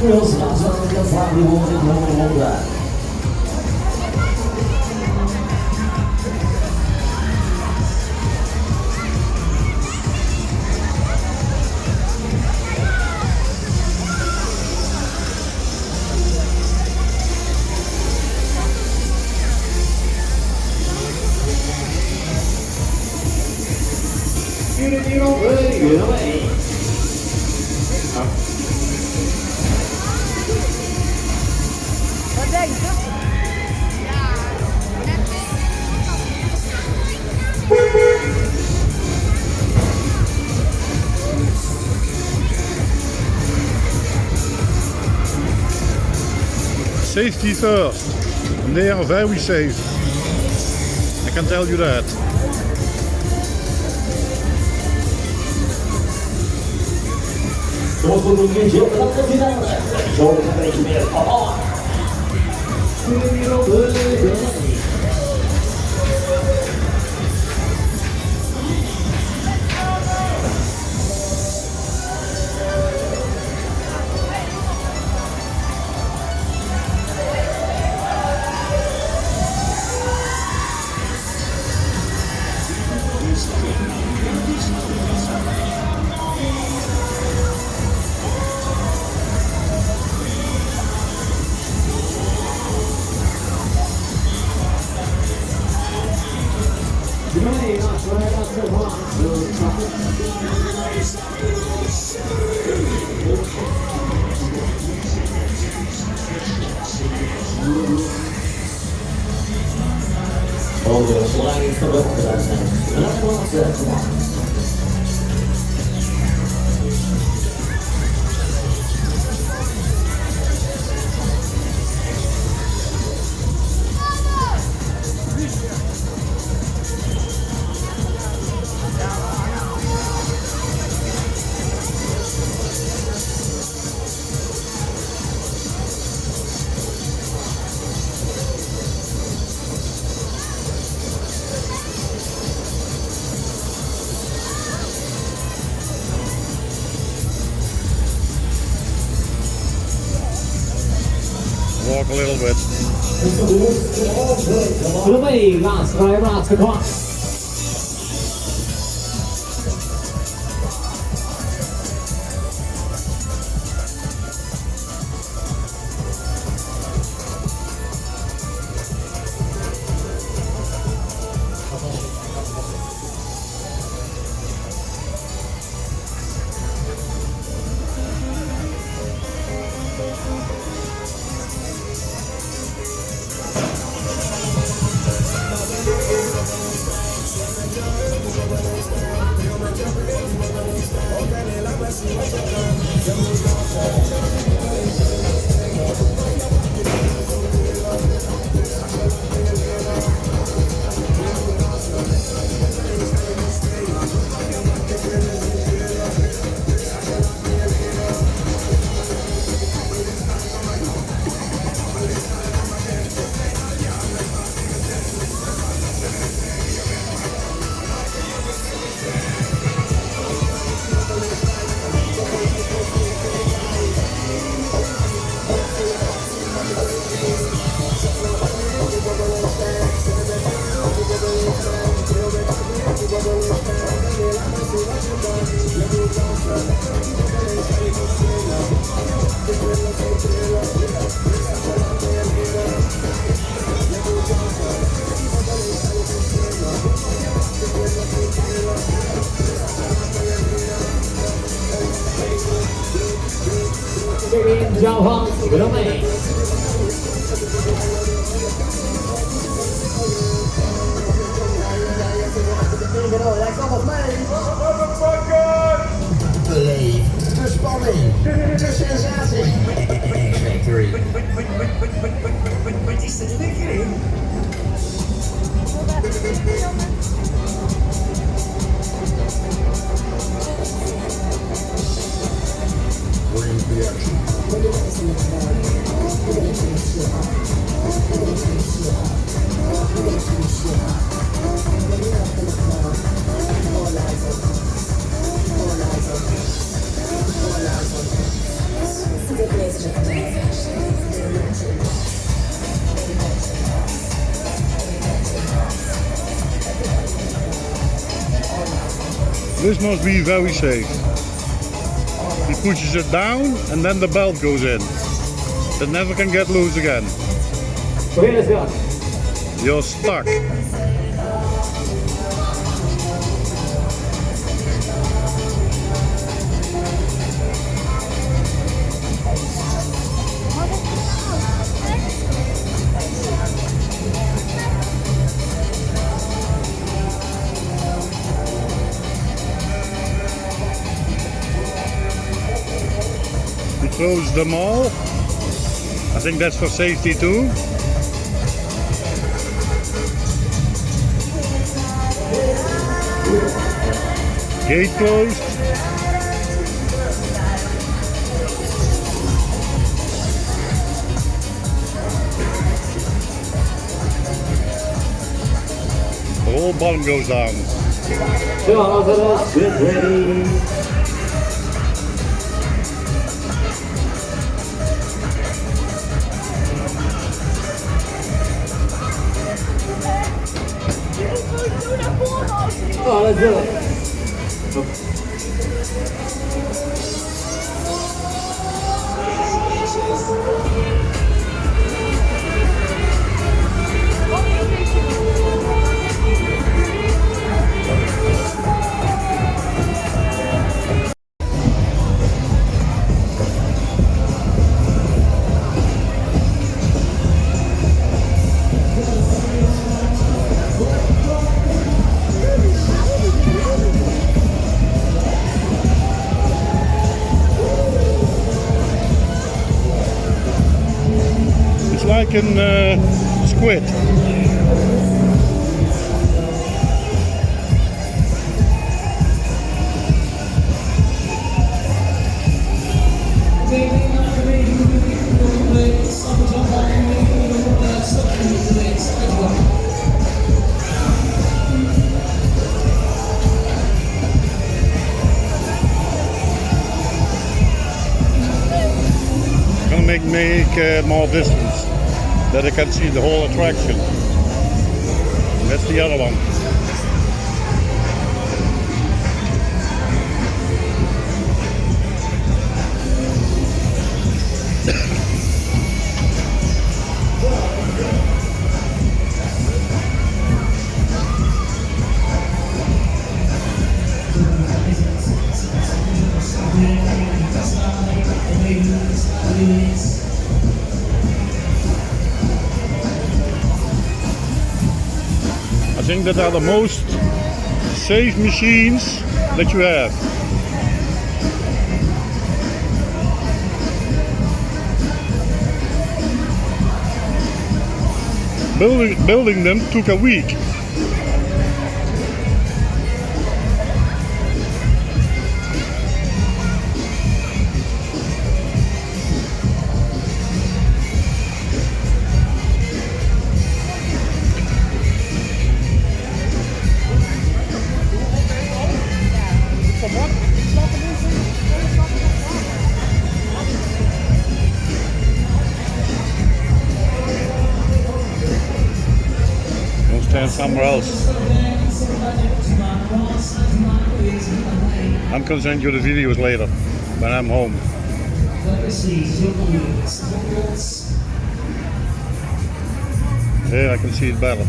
Real Stars on the Friday morning, all that. Away. 'Safety first, and they are very safe. I can tell you that. Zoals we doen in Zilver, dat is dan. Zo is een beetje meer papa. Over sliding van de opgedaan zijn. En dat was het. Walk a little bit. Voorbij, laatste kwart. Giao Phong, cái đó này. Beleef de spanning, de sensatie. X-Factory. Wat is er lekker in? Bring the action. This must be very safe. He pushes it down and then the belt goes in. It never can get loose again. Okay, let's go. You're stuck. He closed them all. I think that's for safety too. Gate closed. The whole bottom goes down. Come on, let's get ready. Oh, let's do it. It's like in squid. Gonna make more distance, that I can see the whole attraction. That's the other one. I think that are the most safe machines that you have. Building them took a week. Don't stand somewhere else. I'm gonna send you the videos later when I'm home. Here I can see it better.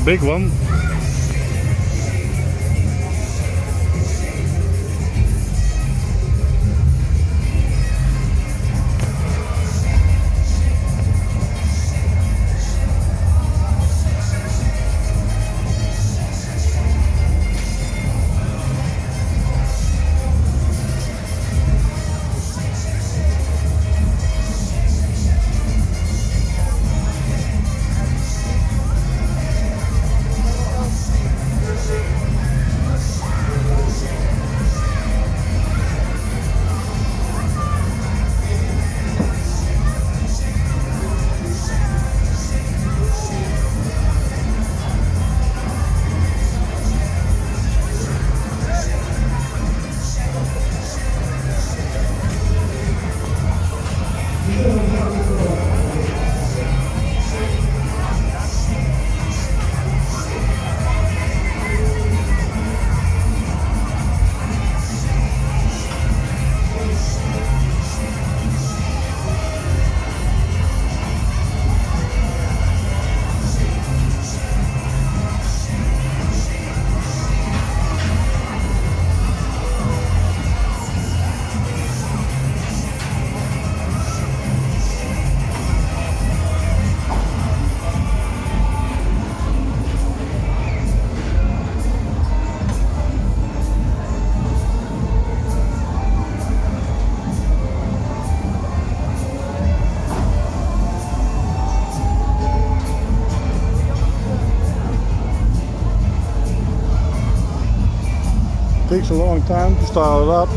big one. Takes a long time to start it up.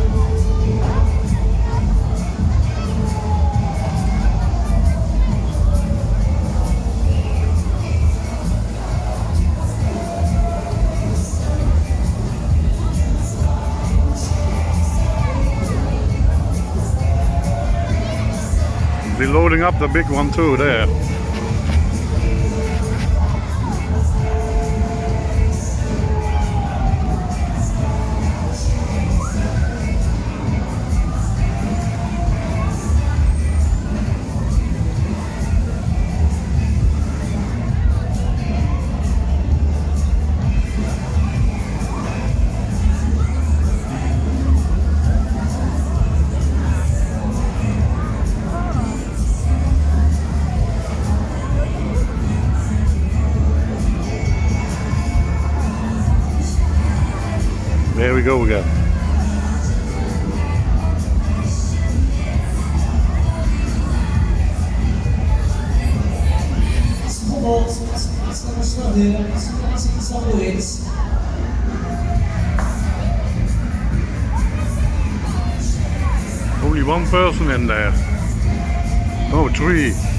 They're loading up the big one too there. There we go again. Only one person in there. Oh, three.